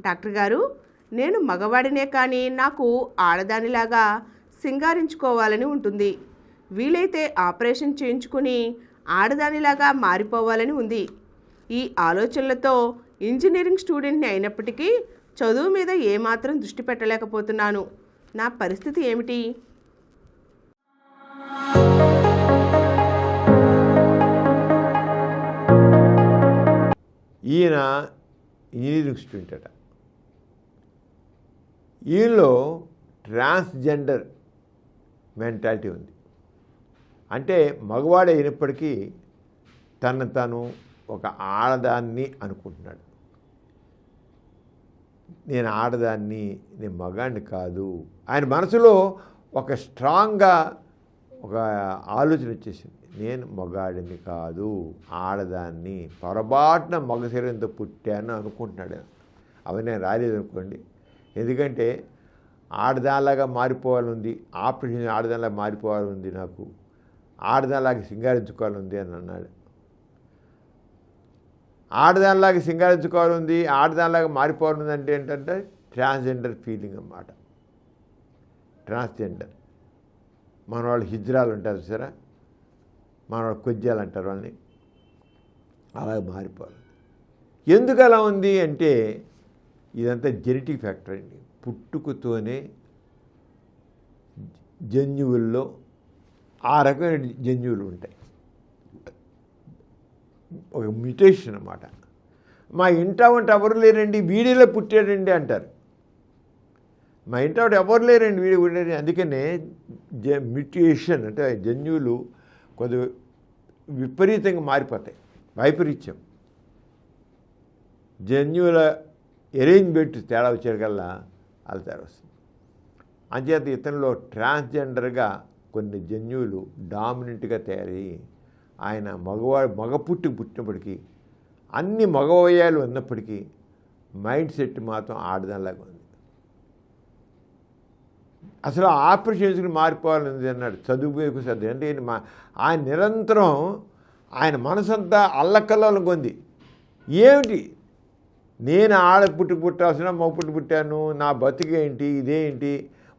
Doctor గారు, నేను మగవాడినే కానీ నాకు ఆడదానిలాగా సింగారించుకోవాలని ఉంటుంది. వీలైతే ఆపరేషన్ చేయించుకుని ఆడదానిలాగా మారిపోవాలని ఉంది. ఈ ఆలోచనలతో ఇంజనీరింగ్ స్టూడెంట్ని అయినప్పటికీ చదువు మీద ఏమాత్రం దృష్టి పెట్టలేకపోతున్నాను. నా పరిస్థితి ఏమిటి? ఈయన ఇంజనీరింగ్ స్టూడెంట్ అట. ఈయనలో ట్రాన్స్జెండర్ మెంటాలిటీ ఉంది. అంటే మగవాడే అయినప్పటికీ తను ఒక ఆడదాన్ని అనుకుంటున్నాడు. నేను ఆడదాన్ని, నేను మగాడిని కాదు. ఆయన మనసులో ఒక స్ట్రాంగ్గా ఒక ఆలోచన వచ్చేసింది. నేను మగాడిని కాదు, ఆడదాన్ని, పొరపాటున మగ శరీరంతో పుట్టాను అనుకుంటున్నాడు. అవన్నీ రాలేదనుకోండి. ఎందుకంటే ఆడదానిలాగా మారిపోవాలని, ఆపరేషన్ ఆడదానిలాగా మారిపోవాలని, నాకు ఆడదానిలాగా సింగారించుకోవాలని అని అన్నాడు. ఆడదానిలాగా సింగారించుకోవాలని, ఆడదానిలాగా మారిపోవాలని అంటే ఏంటంటే ట్రాన్స్జెండర్ ఫీలింగ్ అన్నమాట. ట్రాన్స్జెండర్ మన వాళ్ళు హిజ్రాలు అంటారు సరే, మన వాళ్ళు కొజ్జాలు అంటారు వాళ్ళని. అలాగే మారిపోవాలి. ఎందుకు అలా ఉంది అంటే ఇదంతా జెనెటిక్ ఫ్యాక్టర్ అండి. పుట్టుకతోనే జన్యువుల్లో ఆ రకమైన జన్యువులు ఉంటాయి. ఒక మ్యుటేషన్ అన్నమాట. మా ఇంట వంట ఎవరు లేరండి, వీడిలో పుట్టాడండి అంటారు. మా ఇంట వంట ఎవరు లేరండి, వీడి పుట్టాడు. అందుకనే మ్యుటేషన్ అంటే జన్యువులు కొద్ది విపరీతంగా మారిపోతాయి. వైపరీత్యం జన్యువుల అరేంజ్మెంట్ తేడా వచ్చేకల్లా అలా తేడా వస్తుంది. అంచేత ఇతనిలో ట్రాన్స్జెండర్గా కొన్ని జన్యువులు డామినెంట్గా తయారయ్యి ఆయన మగ పుట్టినప్పటికీ అన్ని మగవయాలు ఉన్నప్పటికీ మైండ్ సెట్ మాత్రం ఆడదానిలాగా ఉంది. అసలు ఆపరేషన్ చేసుకుని మారిపోవాలని అన్నాడు. చదువుకు సర్ది అంటే ఆయన నిరంతరం ఆయన మనసంతా అల్లకల్లోలం కొంది. ఏమిటి నేను పుట్టాల్సిన మగ పుట్టాను, నా బతికేంటి, ఇదేంటి,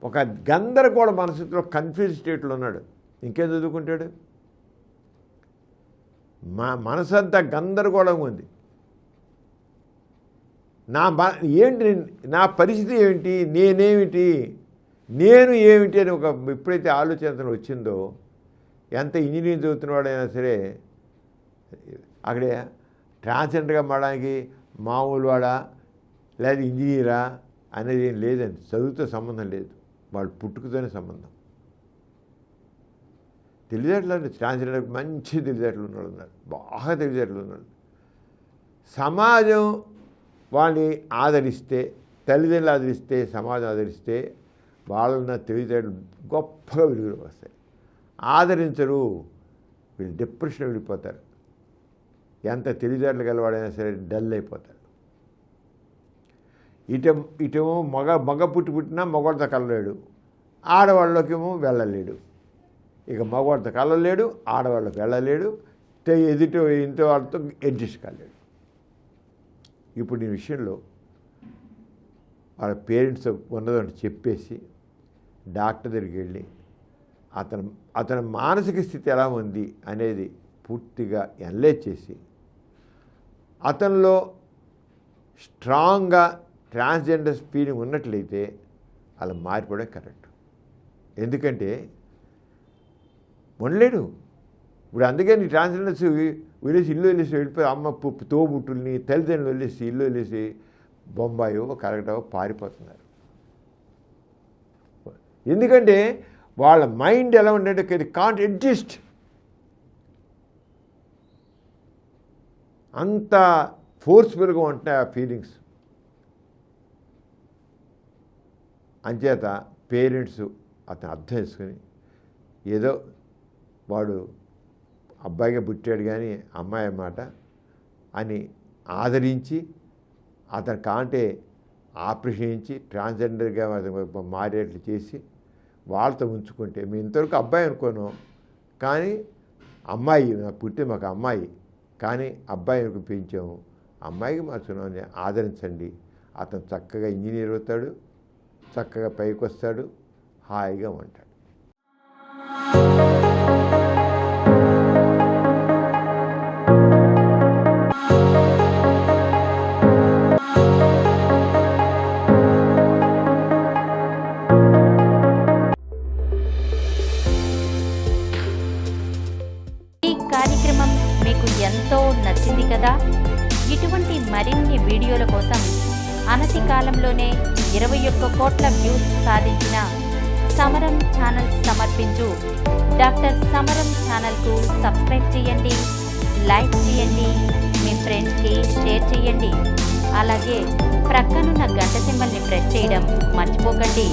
ఒక గందరగోళ మనసులో కన్ఫ్యూజ్ స్టేట్లో ఉన్నాడు. ఇంకేం చదువుకుంటాడు? మా మనసంతా గందరగోళంగా ఉంది. ఏంటి నా పరిస్థితి ఏమిటి, నేనేమిటి, నేను ఏమిటి అని ఒక ఎప్పుడైతే ఆలోచన వచ్చిందో, ఎంత ఇంజనీరింగ్ చదువుతున్నవాడైనా సరే అక్కడే ట్రాన్స్జెండర్గా మారడానికి మామూలు వాడా లేదా ఇంజనీరా అనేది ఏం లేదండి. చదువుతో సంబంధం లేదు, వాళ్ళు పుట్టుకతోనే సంబంధం. తెలివితేటలు అంటే ట్రాన్స్జెండర్కి మంచి తెలివితేటలు ఉన్నాడు ఉన్నారు, బాగా తెలివితేటలు ఉన్నాడు. సమాజం వాళ్ళని ఆదరిస్తే, తల్లిదండ్రులు ఆదరిస్తే, సమాజం ఆదరిస్తే వాళ్ళన్న తెలివితేటలు గొప్పగా వెలుగులోకి వస్తాయి. ఆదరించరు, వీళ్ళు డిప్రెషన్ వెళ్ళిపోతారు. ఎంత తెలివితేటలు గలవాడైనా సరే డల్ అయిపోతారు. ఇటేమో మగ పుట్టినా మగవాడితో కలలేడు, ఆడవాళ్ళకేమో వెళ్ళలేడు. ఇక మగవాడితో కలలేడు, ఆడవాళ్ళకి వెళ్ళలేడు, ఇంటి వాళ్ళతో అడ్జస్ట్ కాలేడు. ఇప్పుడు ఈ విషయంలో వాళ్ళ పేరెంట్స్ ఉన్నదని చెప్పేసి డాక్టర్ దగ్గరికి వెళ్ళి అతని మానసిక స్థితి ఎలా ఉంది అనేది పూర్తిగా అనలైజ్ చేసి అతనిలో స్ట్రాంగ్గా ట్రాన్స్జెండర్ ఫీలింగ్ ఉన్నట్లయితే అలా మారిపోవడం కరెక్ట్. ఎందుకంటే ఉండలేడు ఇప్పుడు. అందుకని ట్రాన్స్జెండర్స్ వదిలేసి ఇల్లు వదిలేసి వెళ్ళిపోయి అమ్మ తోబుట్టుల్ని తల్లిదండ్రులు వదిలేసి ఇల్లు వదిలేసి బొంబాయో కలకటో పారిపోతున్నారు. ఎందుకంటే వాళ్ళ మైండ్ ఎలా ఉందంటే ఇది కాంట్ అడ్జస్ట్. అంత ఫోర్స్ఫుల్గా ఉంటాయి ఆ ఫీలింగ్స్. అంచేత పేరెంట్స్ అతను అర్థం చేసుకుని ఏదో వాడు అబ్బాయిగా పుట్టాడు కానీ అమ్మాయి అన్నమాట అని ఆదరించి అతను కాంటే ఆపరేషన్ చేయించి ట్రాన్స్జెండర్గా మారేట్లు చేసి వాళ్ళతో ఉంచుకుంటే మేము ఇంతవరకు అబ్బాయి అనుకోను, కానీ అమ్మాయి పుట్టింది మాకు అమ్మాయి, కానీ అబ్బాయి పెంచాము, అమ్మాయికి మార్చుకున్నామని ఆదరించండి. అతను చక్కగా ఇంజనీర్ అవుతాడు, చక్కగా పైకి వస్తాడు, హాయిగా ఉంటాడు. ఈ కార్యక్రమం మీకు ఎంతో నచ్చింది కదా. ఇటువంటి మరిన్ని వీడియోల కోసం అనతి కాలంలోనే 21 కోట్ల వ్యూస్ సాధించిన సమరం ఛానల్ సమర్పించు డాక్టర్ సమరం ఛానల్కు సబ్స్క్రైబ్ చేయండి, లైక్ చేయండి, మీ ఫ్రెండ్స్కి షేర్ చేయండి. అలాగే ప్రక్కనున్న గంట సింబల్ని ప్రెస్ చేయడం మర్చిపోకండి.